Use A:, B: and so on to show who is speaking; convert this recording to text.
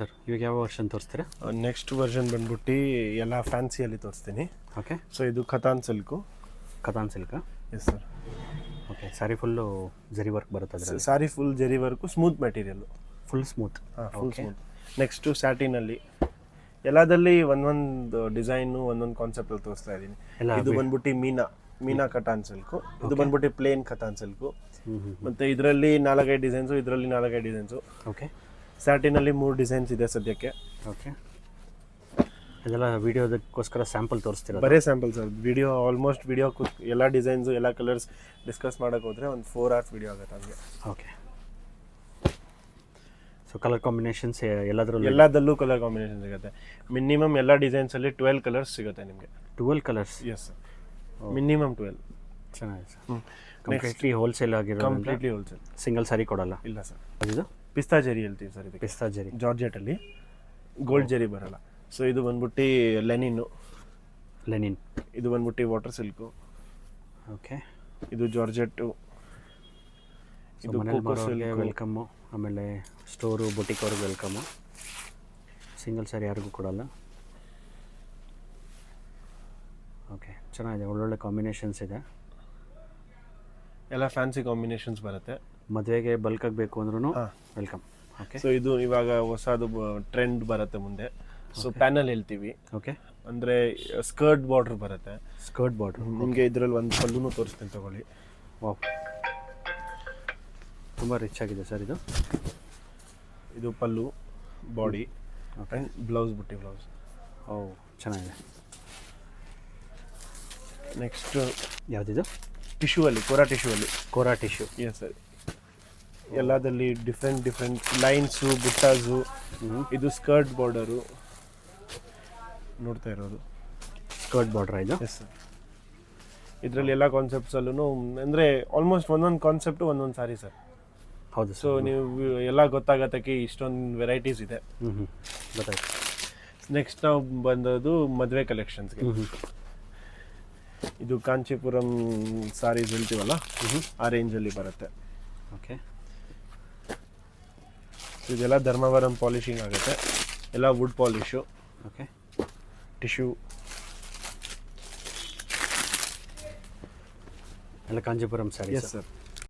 A: Sir ಇವಾಗ ಯಾವ version ತೋರಿಸ್ತೀರಾ?
B: Next version ಬಂದ್ಬಿಟ್ಟು ಎಲ್ಲ ಫ್ಯಾನ್ಸಿಯಲ್ಲಿ ತೋರಿಸ್ತೀನಿ.
A: ಓಕೆ.
B: ಸೊ ಇದು ಖತಾನ್ ಸಿಲ್ಕು.
A: ಕತಾನ್ ಸಿಲ್ಕಾ?
B: Yes sir.
A: Okay. Sari full zari work ಬರುತ್ತೆ ಅದರಲ್ಲಿ?
B: Sari full zari work, smooth material.
A: Full smooth?
B: Full smooth. Next ಸ್ಯಾಟಿನಲ್ಲಿ ಎಲ್ಲದಲ್ಲಿ ಒಂದೊಂದು ಡಿಸೈನು ಒಂದೊಂದು ಕಾನ್ಸೆಪ್ಟಲ್ಲಿ ತೋರಿಸ್ತಾ ಇದ್ದೀನಿ. ಇದು ಬಂದ್ಬಿಟ್ಟು ಮೀನಾ ಕಟಾನ್ ಸಿಲ್ಕು. ಇದು ಬಂದ್ಬಿಟ್ಟು ಪ್ಲೇನ್ ಕತಾನ್ ಸಿಲ್ಕು. ಮತ್ತು ಇದರಲ್ಲಿ 4-5 ಡಿಸೈನ್ಸು, ಇದರಲ್ಲಿ 4-5 ಡಿಸೈನ್ಸು.
A: ಓಕೆ.
B: ಸ್ಯಾಟಿನಲ್ಲಿ 3 ಡಿಸೈನ್ಸ್ ಇದೆ ಸದ್ಯಕ್ಕೆ.
A: ಓಕೆ. ಇದೆಲ್ಲ ವಿಡಿಯೋದಕ್ಕೋಸ್ಕರ ಸ್ಯಾಂಪಲ್ ತೋರಿಸ್ತೀರಾ?
B: ಬರೀ ಸ್ಯಾಂಪಲ್ ಸರ್. ಆಲ್ಮೋಸ್ಟ್ ವಿಡಿಯೋ ಎಲ್ಲ ಡಿಸೈನ್ಸು ಎಲ್ಲ ಕಲರ್ಸ್ ಡಿಸ್ಕಸ್ ಮಾಡೋಕೆ ಹೋದರೆ ಒಂದು 4 hours ವಿಡಿಯೋ ಆಗುತ್ತೆ ಹಂಗೆ.
A: ಓಕೆ. ಸೊ ಕಲರ್ ಕಾಂಬಿನೇಷನ್ಸ್
B: ಎಲ್ಲದಲ್ಲೂ ಕಲರ್ ಕಾಂಬಿನೇಷನ್ ಸಿಗುತ್ತೆ. ಮಿನಿಮಮ್ ಎಲ್ಲ ಡಿಸೈನ್ಸಲ್ಲಿ 12 ಕಲರ್ಸ್ ಸಿಗುತ್ತೆ ನಿಮಗೆ.
A: 12 ಕಲರ್ಸ್?
B: Yes sir, minimum 12.
A: ಚೆನ್ನಾಗಿದೆ ಸರ್. ಕಂಪ್ಲೀಟ್ಲಿ ಹೋಲ್ಸೇಲ್ ಆಗಿರೋ?
B: Completely wholesale.
A: ಸಿಂಗಲ್ ಸಾರಿ ಕೊಡಲ್ಲ?
B: ಇಲ್ಲ ಸರ್.
A: ಅದು
B: ಪಿಸ್ತಾ ಜರಿ ಹೇಳ್ತೀವಿ ಸರ್. ಇದು
A: ಪಿಸ್ತಾ ಜರಿ,
B: ಜಾರ್ಜೆಟಲ್ಲಿ ಗೋಲ್ಡ್ ಜರಿ ಬರಲ್ಲ. ಸೊ ಇದು ಬಂದ್ಬಿಟ್ಟು ಲೆನಿನ್. ಇದು ಬಂದ್ಬಿಟ್ಟು ವಾಟರ್ ಸಿಲ್ಕು.
A: ಓಕೆ.
B: ಇದು ಜಾರ್ಜೆಟ್ಟು. ಇದು ಕೋಕೋ ಸಿಲ್ಕ್.
A: ವೆಲ್ಕಮ್ಮು. ಆಮೇಲೆ ಸ್ಟೋರು ಬೊಟಿಕ್ ಅವ್ರಿಗೆ ವೆಲ್ಕಮ್ಮು. ಸಿಂಗಲ್ ಸಾರಿ ಯಾರಿಗೂ ಕೊಡಲ್ಲ. ಓಕೆ, ಚೆನ್ನಾಗಿದೆ. ಒಳ್ಳೊಳ್ಳೆ ಕಾಂಬಿನೇಷನ್ಸ್ ಇದೆ.
B: ಎಲ್ಲ ಫ್ಯಾನ್ಸಿ ಕಾಂಬಿನೇಷನ್ಸ್ ಬರುತ್ತೆ.
A: ಮದುವೆಗೆ ಬಲ್ಕಾಗಿ ಬೇಕು ಅಂದ್ರೂ ವೆಲ್ಕಮ್. ಓಕೆ.
B: ಸೊ ಇದು ಇವಾಗ ಹೊಸದು ಟ್ರೆಂಡ್ ಬರುತ್ತೆ ಮುಂದೆ. ಸೊ ಪ್ಯಾನಲ್ ಹೇಳ್ತೀವಿ.
A: ಓಕೆ.
B: ಅಂದರೆ ಸ್ಕರ್ಟ್ ಬಾರ್ಡ್ರ್ ಬರುತ್ತೆ.
A: ಸ್ಕರ್ಟ್ ಬಾರ್ಡ್ರ್
B: ನಿಮಗೆ ಇದರಲ್ಲಿ ಒಂದು ಪಲ್ಲುನೂ ತೋರಿಸ್ತೀನಿ ತಗೊಳ್ಳಿ.
A: ವಾವ್, ತುಂಬ ರಿಚ್ ಆಗಿದೆ ಸರ್ ಇದು.
B: ಇದು pallu, body and blouse, butti blouse.
A: ಓ, ಚೆನ್ನಾಗಿದೆ.
B: ನೆಕ್ಸ್ಟ್
A: ಯಾವುದಿದು?
B: ಟಿಶ್ಯೂ ಅಲ್ಲಿ, ಕೋರಾ ಟಿಶ್ಯೂ. Yes sir. ಎಲ್ಲದಲ್ಲಿ ಡಿಫ್ರೆಂಟ್ ಲೈನ್ಸು, ಬುಟ್ಟಾಸು. ಇದು ಸ್ಕರ್ಟ್ ಬಾರ್ಡರು ನೋಡ್ತಾ ಇರೋದು.
A: ಸ್ಕರ್ಟ್ ಬಾರ್ಡ್ರ್ ಇದು?
B: Yes sir. ಇದರಲ್ಲಿ ಎಲ್ಲ ಕಾನ್ಸೆಪ್ಟ್ಸಲ್ಲೂ ಅಂದರೆ ಆಲ್ಮೋಸ್ಟ್ ಒಂದೊಂದು ಕಾನ್ಸೆಪ್ಟು ಒಂದೊಂದು ಸಾರಿ ಸರ್.
A: ಹೌದು.
B: ಸೊ ನೀವು ಎಲ್ಲ ಗೊತ್ತಾಗತ್ತಕ್ಕೆ ಇಷ್ಟೊಂದು ವೆರೈಟೀಸ್ ಇದೆ.
A: ಗೊತ್ತಾಯ್ತು.
B: ನೆಕ್ಸ್ಟ್ ನಾವು ಬಂದದ್ದು ಮದುವೆ ಕಲೆಕ್ಷನ್ಸ್ಗೆ. ಇದು ಕಾಂಚೀಪುರಂ ಸಾರೀಸ್ ಹೇಳ್ತೀವಲ್ಲ, ಆ ರೇಂಜಲ್ಲಿ ಬರುತ್ತೆ.
A: ಓಕೆ.
B: ಇದೆಲ್ಲ ಧರ್ಮವರಂ ಪಾಲಿಶಿಂಗ್ ಆಗುತ್ತೆ. ಎಲ್ಲ ವುಡ್ ಪಾಲಿಶು.
A: ಓಕೆ.
B: ಟಿಶ್ಯೂ
A: ಎಲ್ಲ ಕಾಂಚೀಪುರಂ ಸ್ಯಾರಿ?
B: Yes sir.